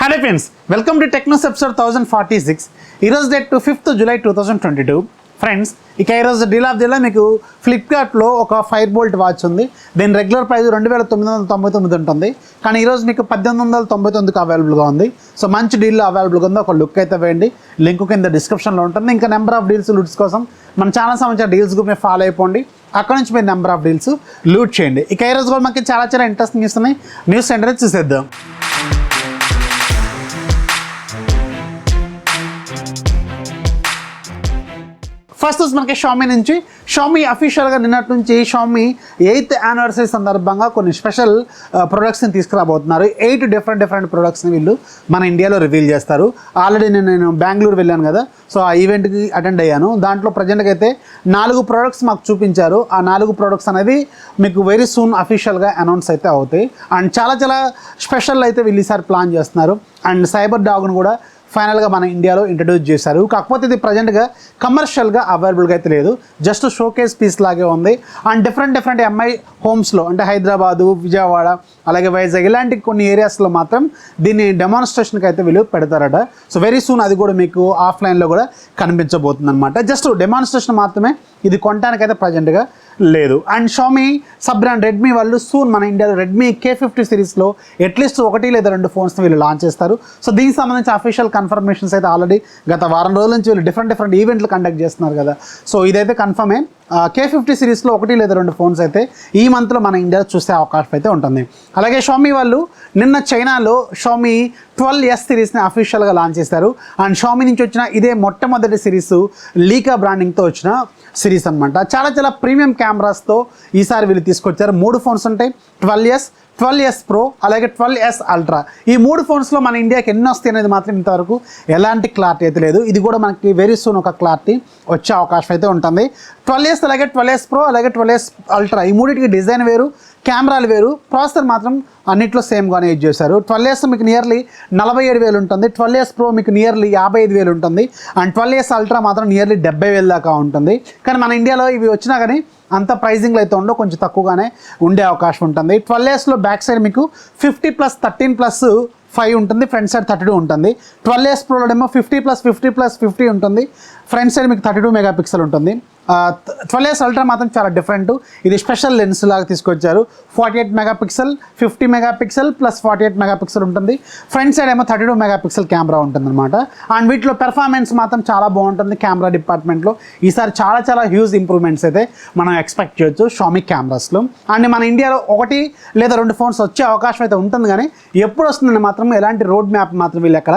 Hello friends, welcome to TechNews episode 1046. ఈరోజు date 5th July 2022. Friends ఇక ఈరోజు deal of డీలో మీకు ఫ్లిప్కార్ట్లో ఒక ఫైర్ బోల్ట్ వాచ్ ఉంది. దీని రెగ్యులర్ ప్రైస్ 2999 ఉంటుంది, కానీ ఈరోజు మీకు 1899కి అవైలబుల్గా ఉంది. సో మంచి డీల్లో అవైలబుల్గా ఉంది. ఒక లుక్ అయితే వేయండి, లింక్ కింద డిస్క్రిప్షన్లో ఉంటుంది. ఇంకా నెంబర్ ఆఫ్ డీల్స్ లూట్స్ కోసం మన ఛానల్ సంబంధించిన డీల్స్ గ్రూప్ మీరు ఫాలో అయిపోండి. అక్కడ నుంచి మీరు నెంబర్ ఆఫ్ డీల్స్ లూట్ చేయండి. ఇక ఈరోజు కూడా మనకి చాలా ఇంట్రెస్టింగ్ ఇస్తున్నాయి న్యూస్ ఏంటనే చూసేద్దాం. ఫస్ట్ మనకి షామీ నుంచి షామీ అఫీషియల్గా నిన్నటి నుంచి షామీ 8th యానివర్సరీ సందర్భంగా కొన్ని స్పెషల్ ప్రొడక్ట్స్ని తీసుకురాబోతున్నారు. 8 డిఫరెంట్ ప్రొడక్ట్స్ని వీళ్ళు మన ఇండియాలో రివీల్ చేస్తారు. ఆల్రెడీ నేను బెంగళూరు వెళ్ళాను కదా, సో ఆ ఈవెంట్కి అటెండ్ అయ్యాను. దాంట్లో ప్రజెంట్గా అయితే 4 ప్రోడక్ట్స్ మాకు చూపించారు. ఆ 4 ప్రోడక్ట్స్ అనేది మీకు వెరీ సూన్ అఫీషియల్గా అనౌన్స్ అయితే అవుతాయి. అండ్ చాలా స్పెషల్ అయితే వీళ్ళు ఈసారి ప్లాన్ చేస్తున్నారు. అండ్ సైబర్ డాగ్ను కూడా ఫైనల్గా మన ఇండియాలో ఇంట్రడ్యూస్ చేశారు. కాకపోతే ఇది ప్రజెంట్గా కమర్షియల్గా అవైలబుల్గా అయితే లేదు, జస్ట్ షోకేస్ పీస్ లాగే ఉంది. అండ్ డిఫరెంట్ ఎంఐ హోమ్స్లో అంటే హైదరాబాదు, విజయవాడ, అలాగే వైజాగ్ ఇలాంటి కొన్ని ఏరియాస్లో మాత్రం దీన్ని డెమాన్స్ట్రేషన్కి అయితే వీళ్ళు పెడతారట. సో వెరీ సూన్ అది కూడా మీకు ఆఫ్లైన్లో కూడా కనిపించబోతుంది అనమాట. జస్ట్ డెమాన్స్ట్రేషన్ మాత్రమే, ఇది కొనడానికైతే ప్రజెంట్గా లేదు. And Xiaomi sub brand Redmi వాళ్ళు సూన్ మన ఇండియాలో రెడ్మీ K50 సిరీస్లో అట్లీస్ట్ 1 లేదా 2 ఫోన్స్ని వీళ్ళు లాంచ్ చేస్తారు. సో దీనికి సంబంధించి అఫీషియల్ కన్ఫర్మేషన్స్ అయితే ఆల్రెడీ గత వారం రోజుల నుంచి వీళ్ళు డిఫరెంట్ ఈవెంట్లు కండక్ట్ చేస్తున్నారు కదా. సో ఇదైతే కన్ఫర్మే. K50 సిరీస్లో 1 లేదా 2 ఫోన్స్ అయితే ఈ మంత్లో మన ఇండియాలో చూసే అవకాశం అయితే ఉంటుంది. అలాగే షామీ వాళ్ళు నిన్న చైనాలో షామీ 12S సిరీస్ని అఫీషియల్గా లాంచ్ చేశారు. అండ్ షామీ నుంచి వచ్చిన ఇదే మొట్టమొదటి సిరీస్ లీకా బ్రాండింగ్తో వచ్చిన సిరీస్ అనమాట. చాలా ప్రీమియం కెమెరాస్తో ఈసారి వీళ్ళు తీసుకొచ్చారు. 3 ఫోన్స్ ఉంటాయి, 12S Pro అలాగే 12S Ultra. ఈ 3 ఫోన్స్లో మన ఇండియాకి ఎన్ని వస్తాయి అనేది మాత్రం ఇంతవరకు ఎలాంటి క్లారిటీ అయితే లేదు. ఇది కూడా మనకి వెరీ సూన్ ఒక క్లారిటీ వచ్చే అవకాశం అయితే ఉంటుంది. 12S అలాగే 12S Pro అలాగే 12S Ultra ఈ మూడింటికి డిజైన్ వేరు, కెమెరాలు వేరు, ప్రాసెసర్ మాత్రం అన్నిట్లో సేమ్గానే యూజ్ చేశారు. 12S మీకు నియర్లీ 47,000 ఉంటుంది, 12S Pro మీకు నియర్లీ 55,000 ఉంటుంది, అండ్ 12S Ultra మాత్రం నియర్లీ 70,000 దాకా ఉంటుంది. కానీ మన ఇండియాలో ఇవి వచ్చినా కానీ అంత ప్రైజింగ్లో అయితే ఉండవు, కొంచెం తక్కువగానే ఉండే అవకాశం ఉంటుంది. 12Sలో బ్యాక్ సైడ్ మీకు 50+13+5 ఉంటుంది, ఫ్రంట్ సైడ్ 32 ఉంటుంది. 12S Proలో ఏమో 50+50+50 ఉంటుంది, ఫ్రంట్ సైడ్ మీకు 32 మెగాపిక్సెల్ ఉంటుంది. 12S Ultra మాత్రం చాలా డిఫరెంట్. ఇది స్పెషల్ లెన్స్ లాగా తీసుకొచ్చారు. 48 మెగాపిక్సెల్, 50 మెగాపిక్సెల్ ప్లస్ 48 మెగాపిక్సెల్ ఉంటుంది. ఫ్రంట్ సైడ్ ఏమో 32 మెగాపిక్సెల్ కెమెరా ఉంటుంది అనమాట. అండ్ వీటిలో పెర్ఫార్మెన్స్ మాత్రం చాలా బాగుంటుంది. కెమెరా డిపార్ట్మెంట్లో ఈసారి చాలా హ్యూజ్ ఇంప్రూవ్మెంట్స్ అయితే మనం ఎక్స్పెక్ట్ చేయొచ్చు షామీ కెమెరాస్లో. అండ్ మన ఇండియాలో 1 లేదా 2 ఫోన్స్ వచ్చే అవకాశం అయితే ఉంటుంది, కానీ ఎప్పుడు వస్తుందని మాత్రం ఎలాంటి రోడ్ మ్యాప్ మాత్రం వీళ్ళు ఎక్కడ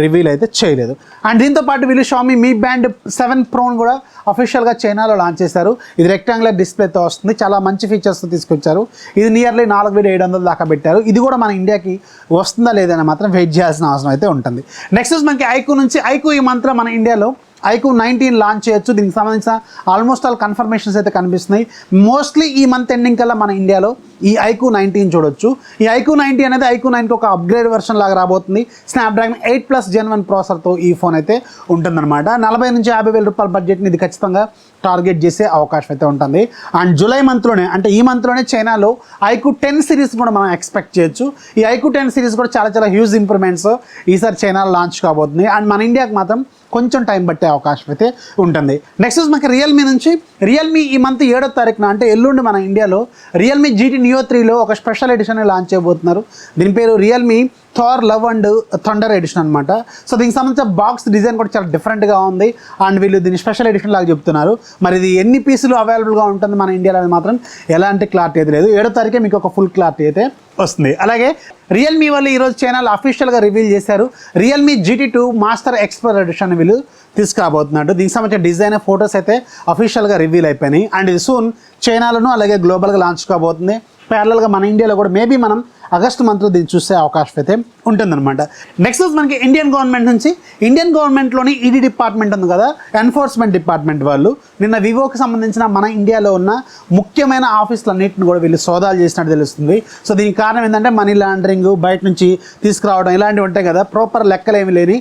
రివీల్ అయితే చేయలేదు. అండ్ దీంతోపాటు వీళ్ళు షామీ మీ బ్యాండ్ 7 Proని కూడా అఫీషియల్గా చైనాలో లాంచ్ చేశారు. ఇది రెక్టాంగులర్ డిస్ప్లేతో వస్తుంది, చాలా మంచి ఫీచర్స్తో తీసుకొచ్చారు. ఇది నియర్లీ 4,700 దాకా పెట్టారు. ఇది కూడా మన ఇండియాకి వస్తుందా లేదని మాత్రం వెయిట్ చేయాల్సిన అవసరం అయితే ఉంటుంది. నెక్స్ట్ మనకి ఐక్యూ నుంచి ఈ మంత్లో మన ఇండియాలో iQOO 19 లాంచ్ చేయొచ్చు. దీనికి సంబంధించిన ఆల్మోస్ట్ ఆల్ కన్ఫర్మేషన్స్ అయితే కనిపిస్తున్నాయి. మోస్ట్లీ ఈ మంత్ ఎండింగ్ కల్లా మన ఇండియాలో ఈ iQOO 19 చూడొచ్చు. ఈ iQOO 90 అనేది iQOO 9కి ఒక అప్గ్రేడ్ వెర్షన్ లాగా రాబోతుంది. స్నాప్డ్రాగన్ 8+ Gen 1 ప్రాసెసర్తో ఈ ఫోన్ అయితే ఉంటుందన్నమాట. 40,000 నుంచి 50,000 రూపాయల బడ్జెట్ని ఇది ఖచ్చితంగా టార్గెట్ చేసే అవకాశం అయితే ఉంటుంది. అండ్ జూలై మంత్లోనే అంటే ఈ మంత్లోనే చైనాలో iQOO 10 సిరీస్ కూడా మనం ఎక్స్పెక్ట్ చేయొచ్చు. ఈ iQOO 10 సిరీస్ కూడా చాలా హ్యూజ్ ఇంప్రూవ్మెంట్స్ ఈసారి చైనాలో లాంచ్ కాబోతుంది. అండ్ మన ఇండియాకి మాత్రం కొంచెం టైం పట్టే అవకాశం అయితే ఉంటుంది. నెక్స్ట్ మనకి రియల్మీ నుంచి రియల్మీ ఈ మంత్ 7వ తారీఖున అంటే ఎల్లుండి మన ఇండియాలో రియల్మీ GT Neo 3లో ఒక స్పెషల్ ఎడిషన్ లాంచ్ చేయబోతున్నారు. దీని పేరు Realme Thor love and thunder edition అనమాట. సో దీనికి సంబంధించిన బాక్స్ డిజైన్ కూడా చాలా డిఫరెంట్గా ఉంది. అండ్ వీళ్ళు దీన్ని స్పెషల్ ఎడిషన్ లాగా చెప్తున్నారు. మరి ఇది ఎన్ని పీసులు అవైలబుల్గా ఉంటుంది మన ఇండియాలో అనేది మాత్రం ఎలాంటి క్లారిటీ అయితే లేదు. 7వ తారీఖే మీకు ఒక ఫుల్ క్లారిటీ అయితే వస్తుంది. అలాగే రియల్మీ వాళ్ళు ఈరోజు చైనాలో అఫీషియల్గా రివీల్ చేశారు. Realme GT2 master expert edition వీళ్ళు తీసుకురాబోతున్నట్టు. దీనికి సంబంధించిన డిజైన్ ఫొటోస్ అయితే అఫీషియల్గా రివీల్ అయిపోయినాయి. అండ్ ఇది సూన్ చైనాలోను అలాగే గ్లోబల్గా లాంచ్ కాబోతుంది. ప్యారలల్గా మన ఇండియాలో కూడా మేబీ మనం ఆగస్టు మంత్లో దీన్ని చూసే అవకాశం అయితే ఉంటుందన్నమాట. నెక్స్ట్ మనకి ఇండియన్ గవర్నమెంట్ నుంచి ఇండియన్ గవర్నమెంట్లోని ఈడీ డిపార్ట్మెంట్ ఉంది కదా, ఎన్ఫోర్స్మెంట్ డిపార్ట్మెంట్ వాళ్ళు నిన్న వివోకి సంబంధించిన మన ఇండియాలో ఉన్న ముఖ్యమైన ఆఫీసులన్నింటిని కూడా వీళ్ళు సోదాలు చేసినట్టు తెలుస్తుంది. సో దీనికి కారణం ఏంటంటే మనీ లాండరింగ్, బయట నుంచి తీసుకురావడం ఇలాంటివి ఉంటాయి కదా, ప్రాపర్ లెక్కలేమి లేని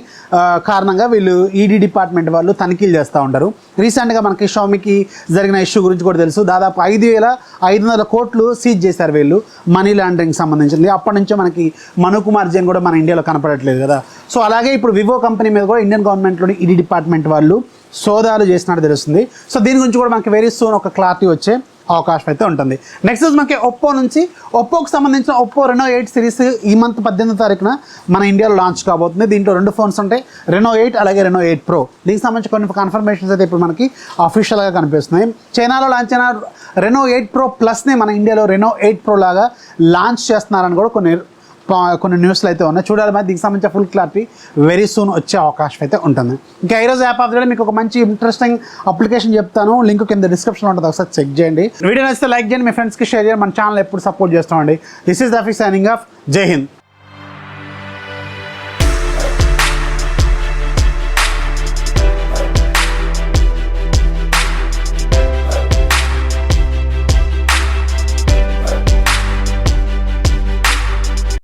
కారణంగా వీళ్ళు ఈడీ డిపార్ట్మెంట్ వాళ్ళు తనిఖీలు చేస్తూ ఉంటారు. రీసెంట్గా మనకి షామీకి జరిగిన ఇష్యూ గురించి కూడా తెలుసు. దాదాపు 5,500 కోట్లు సీజ్ చేశారు వీళ్ళు మనీ లాండరింగ్ సంబంధించి వచ్చింది. అప్పటి నుంచే మనకి మను కుమార్ జైన్ కూడా మన ఇండియాలో కనపడట్లేదు కదా. సో అలాగే ఇప్పుడు వివో కంపెనీ మీద కూడా ఇండియన్ గవర్నమెంట్లోని ఈడీ డిపార్ట్మెంట్ వాళ్ళు సోదాలు చేసినట్టు తెలుస్తుంది. సో దీని గురించి కూడా మనకి వెరీ సూన్ ఒక క్లారిటీ వచ్చే అవకాశం అయితే ఉంటుంది. నెక్స్ట్ మనకి ఒప్పో నుంచి, ఒప్పోకి సంబంధించిన ఒప్పో రెనో 8 సిరీస్ ఈ మంత్ 18వ తారీఖున మన ఇండియాలో లాంచ్ కాబోతుంది. దీంట్లో 2 ఫోన్స్ ఉంటాయి, రెనో 8 అలాగే రెనో 8 ప్రో. దీనికి సంబంధించి కొన్ని కన్ఫర్మేషన్స్ అయితే ఇప్పుడు మనకి అఫీషియల్గా కనిపిస్తున్నాయి. చైనాలో లాంచ్ అయిన రెనో 8 ప్రో ప్లస్ని మన ఇండియాలో రెనో 8 ప్రో లాగా లాంచ్ చేస్తున్నారని కూడా కొన్ని న్యూస్లు అయితే ఉన్నాయి. చూడాలి మరి దీనికి సంబంధించిన ఫుల్ క్లారిటీ వెరీ సూన్ వచ్చే అవకాశం అయితే ఉంటుంది. ఇంకా ఈరోజు యాప్ ఆఫ్ డే మీకు ఒక మంచి ఇంట్రెస్టింగ్ అప్లికేషన్ చెప్తాను, లింక్ కింద డిస్క్రిప్షన్లో ఉంటుంది, ఒకసారి చెక్ చేయండి. వీడియో నచ్చితే లైక్ చేయండి, మీ ఫ్రెండ్స్కి షేర్ చేయండి, మన ఛానల్ ఎప్పుడు సపోర్ట్ చేస్తామండి. This is Rafi signing off. జై హింద్.